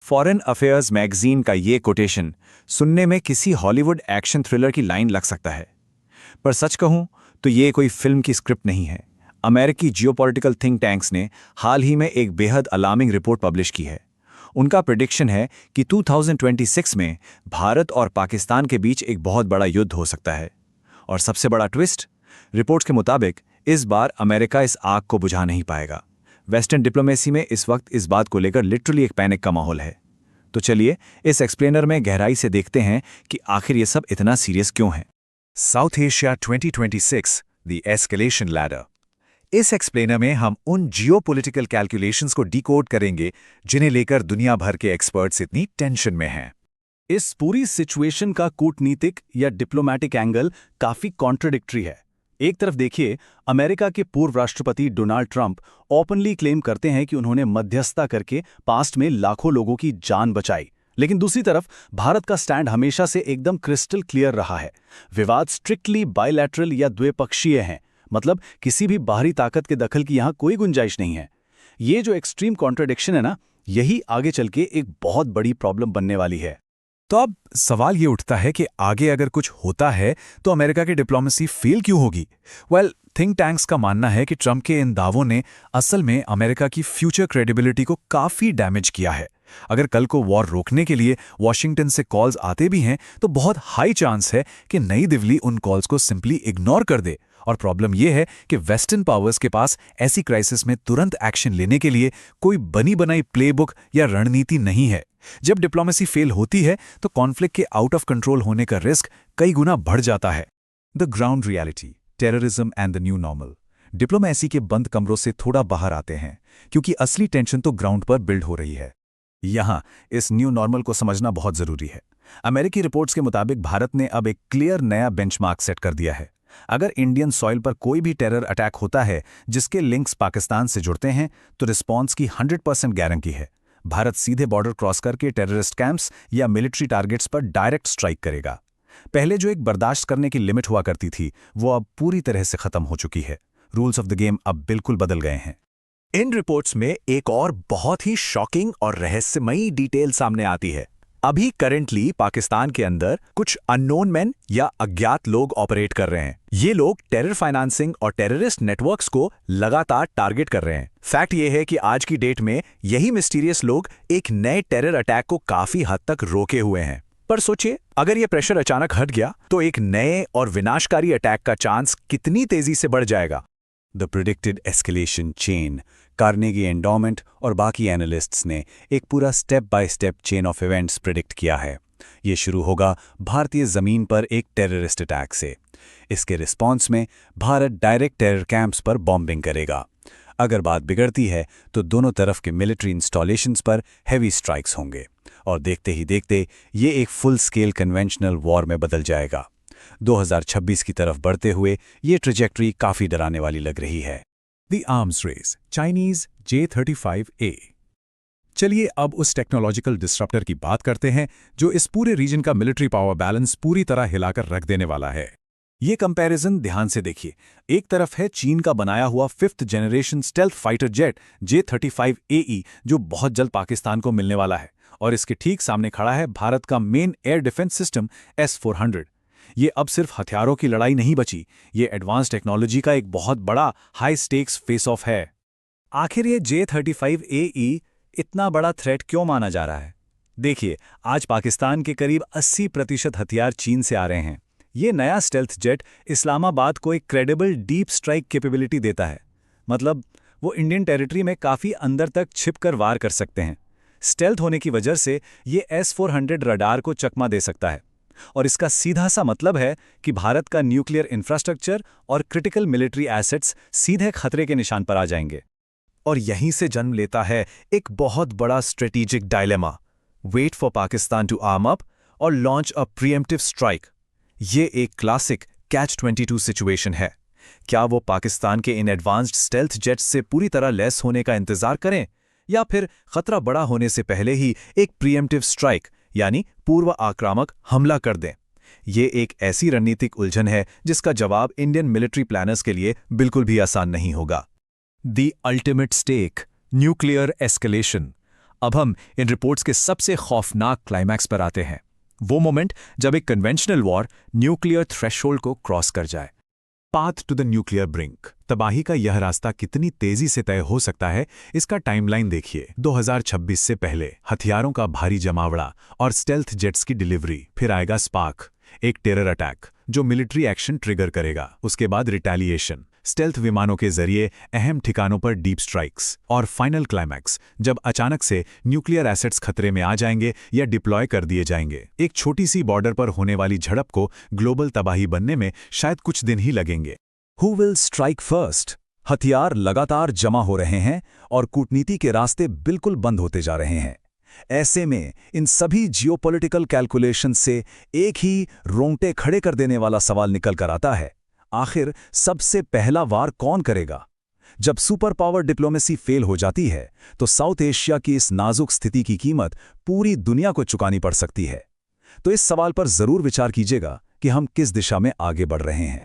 Foreign affairs magazine का ये quotation सुनने में किसी हॉलीवुड एक्शन थ्रिलर की लाइन लग सकता है, पर सच कहूं तो ये कोई फिल्म की स्क्रिप्ट नहीं है। अमेरिकी जियोपॉलिटिकल थिंक टैंक्स ने हाल ही में एक बेहद अलार्मिंग रिपोर्ट पब्लिश की है। उनका प्रेडिक्शन है कि 2026 में भारत और पाकिस्तान के बीच एक बहुत बड़ा युद्ध हो सकता है। और सबसे बड़ा ट्विस्ट, रिपोर्ट्स के मुताबिक इस बार अमेरिका इस आग को बुझा नहीं पाएगा। वेस्टर्न डिप्लोमेसी में इस वक्त इस बात को लेकर लिटरली एक पैनिक का माहौल है। तो चलिए इस एक्सप्लेनर में गहराई से देखते हैं कि आखिर ये सब इतना सीरियस क्यों है। South Asia 2026 the escalation ladder. इस एक्सप्लेनर में हम उन जियोपॉलिटिकल कैलकुलेशंस को डिकोड करेंगे जिन्हें लेकर दुनिया भर के एक्सपर्ट्स इतनी टेंशन में हैं। इस पूरी सिचुएशन का कूटनीतिक या डिप्लोमैटिक एंगल काफी कॉन्ट्रडिक्टरी है। एक तरफ देखिए, अमेरिका के पूर्व राष्ट्रपति डोनाल्ड ट्रंप ओपनली क्लेम करते हैं कि उन्होंने मध्यस्थता करके पास्ट में लाखों लोगों की जान बचाई, लेकिन दूसरी तरफ भारत का स्टैंड हमेशा से एकदम क्रिस्टल क्लियर रहा है। विवाद स्ट्रिक्टली बायलैटरल या द्विपक्षीय हैं, मतलब किसी भी बाहरी ताकत के दखल की यहां कोई गुंजाइश नहीं है। ये जो एक्सट्रीम कॉन्ट्रडिक्शन है ना, यही आगे चल के एक बहुत बड़ी प्रॉब्लम बनने वाली है। तो अब सवाल ये उठता है कि आगे अगर कुछ होता है तो अमेरिका की डिप्लोमेसी फेल क्यों होगी? थिंक टैंक्स का मानना है कि ट्रंप के इन दावों ने असल में अमेरिका की फ्यूचर क्रेडिबिलिटी को काफी डैमेज किया है। अगर कल को वॉर रोकने के लिए वॉशिंगटन से कॉल्स आते भी हैं तो बहुत हाई चांस है कि नई दिल्ली उन कॉल्स को सिंपली इग्नोर कर दे। और प्रॉब्लम यह है कि वेस्टर्न पावर्स के पास ऐसी क्राइसिस में तुरंत एक्शन लेने के लिए कोई बनी बनाई प्लेबुक या रणनीति नहीं है। जब डिप्लोमेसी फेल होती है तो कॉन्फ्लिक्ट के आउट ऑफ कंट्रोल होने का रिस्क कई गुना बढ़ जाता है। The ground reality, terrorism and the new normal. Diplomacy के बंद कमरों से थोड़ा बाहर आते हैं, क्योंकि असली टेंशन तो ग्राउंड पर बिल्ड हो रही है। यहां इस न्यू नॉर्मल को समझना बहुत जरूरी है। अमेरिकी रिपोर्ट्स के मुताबिक भारत ने अब एक क्लियर नया बेंचमार्क सेट कर दिया है। अगर इंडियन सॉइल पर कोई भी टेरर अटैक होता है जिसके लिंक्स पाकिस्तान से जुड़ते हैं तो रिस्पॉन्स की 100% गारंटी है। भारत सीधे बॉर्डर क्रॉस करके टेररिस्ट कैंप्स या मिलिट्री टारगेट्स पर डायरेक्ट स्ट्राइक करेगा। पहले जो एक बर्दाश्त करने की लिमिट हुआ करती थी वो अब पूरी तरह से खत्म हो चुकी है। रूल्स ऑफ द गेम अब बिल्कुल बदल गए हैं। इन रिपोर्ट्स में एक और बहुत ही शॉकिंग और रहस्यमयी डिटेल सामने आती है। अभी करंटली पाकिस्तान के अंदर कुछ अननोन मैन या अज्ञात लोग ऑपरेट कर रहे हैं। ये लोग टेरर फाइनेंसिंग और टेररिस्ट नेटवर्क्स को लगातार टारगेट कर रहे हैं। फैक्ट ये है कि आज की डेट में यही मिस्टीरियस लोग एक नए टेरर अटैक को काफी हद तक रोके हुए हैं। पर सोचिए, अगर ये प्रेशर अचानक हट गया तो एक नए और विनाशकारी अटैक का चांस कितनी तेजी से बढ़ जाएगा। The predicted escalation chain. Carnegie endowment और बाकी एनालिस्ट्स ने एक पूरा step by step chain of events predict किया है। ये शुरू होगा भारतीय जमीन पर एक टेररिस्ट अटैक से। इसके रिस्पॉन्स में भारत डायरेक्ट टेरर कैंप्स पर बॉम्बिंग करेगा। अगर बात बिगड़ती है तो दोनों तरफ के मिलिट्री इंस्टॉलेशंस पर हेवी स्ट्राइक्स होंगे और देखते ही देखते ये एक फुल स्केल कन्वेंशनल वॉर में बदल जाएगा। 2026 की तरफ बढ़ते हुए ये ट्रेजेक्टरी काफी डराने वाली लग रही है। The arms race, Chinese J-35A। चलिए अब उस टेक्नोलॉजिकल डिस्रप्टर की बात करते हैं जो इस पूरे रीजन का मिलिट्री पावर बैलेंस पूरी तरह हिलाकर रख देने वाला है। ये कंपैरिजन ध्यान से देखिए। एक तरफ है चीन का बनाया हुआ 5th generation stealth fighter jet J-35AE जो बहुत जल्द पाकिस्तान को मिलने वाला है, और इसके ठीक सामने खड़ा है भारत का main air defence system S-400। ये अब सिर्फ हथियारों की लड़ाई नहीं बची, ये एडवांस टेक्नोलॉजी का एक बहुत बड़ा हाई स्टेक्स फेस ऑफ है। आखिर ये J-35AE इतना बड़ा थ्रेट क्यों माना जा रहा है? देखिए, आज पाकिस्तान के करीब 80% हथियार चीन से आ रहे हैं। ये नया स्टेल्थ जेट इस्लामाबाद को एक क्रेडिबल डीप स्ट्राइक कैपेबिलिटी देता है, मतलब वो इंडियन टेरिटरी में काफ़ी अंदर तक छिपकर वार कर सकते हैं। स्टेल्थ होने की वजह से ये S-400 रडार को चकमा दे सकता है, और इसका सीधा सा मतलब है कि भारत का न्यूक्लियर इंफ्रास्ट्रक्चर और क्रिटिकल मिलिट्री एसेट्स सीधे खतरे के निशान पर आ जाएंगे। और यहीं से जन्म लेता है एक बहुत बड़ा strategic dilemma. Wait for Pakistan to arm up और लॉन्च अ प्रीएम्प्टिव स्ट्राइक। ये एक क्लासिक कैच-22 सिचुएशन है। क्या वो पाकिस्तान के इन एडवांस्ड स्टेल्थ जेट्स से पूरी तरह लैस होने का इंतजार करें, या फिर खतरा बड़ा होने से पहले ही एक प्रीएम्प्टिव स्ट्राइक यानी पूर्व आक्रामक हमला कर दें? ये एक ऐसी रणनीतिक उलझन है जिसका जवाब इंडियन मिलिट्री प्लानर्स के लिए बिल्कुल भी आसान नहीं होगा। The ultimate stake, nuclear escalation. अब हम इन रिपोर्ट्स के सबसे खौफनाक क्लाइमैक्स पर आते हैं, वो मोमेंट जब एक कन्वेंशनल वॉर न्यूक्लियर थ्रेशोल्ड को क्रॉस कर जाए। Path to the nuclear brink. तबाही का यह रास्ता कितनी तेजी से तय हो सकता है, इसका टाइमलाइन देखिए। 2026 से पहले हथियारों का भारी जमावड़ा और स्टेल्थ जेट्स की डिलीवरी, फिर आएगा स्पार्क, एक टेरर अटैक जो मिलिट्री एक्शन ट्रिगर करेगा। उसके बाद रिटेलिएशन, स्टेल्थ विमानों के जरिए अहम ठिकानों पर डीप स्ट्राइक्स, और फाइनल क्लाइमैक्स जब अचानक से न्यूक्लियर एसेट्स खतरे में आ जाएंगे या डिप्लॉय कर दिए जाएंगे। एक छोटी सी बॉर्डर पर होने वाली झड़प को ग्लोबल तबाही बनने में शायद कुछ दिन ही लगेंगे। Who will strike first? हथियार लगातार जमा हो रहे हैं और कूटनीति के रास्ते बिल्कुल बंद होते जा रहे हैं। ऐसे में इन सभी जियोपॉलिटिकल कैलकुलेशन से एक ही रोंगटे खड़े कर देने वाला सवाल निकल कर आता है, आखिर सबसे पहला वार कौन करेगा? जब सुपर पावर डिप्लोमेसी फेल हो जाती है तो साउथ एशिया की इस नाजुक स्थिति की कीमत पूरी दुनिया को चुकानी पड़ सकती है। तो इस सवाल पर जरूर विचार कीजिएगा कि हम किस दिशा में आगे बढ़ रहे हैं।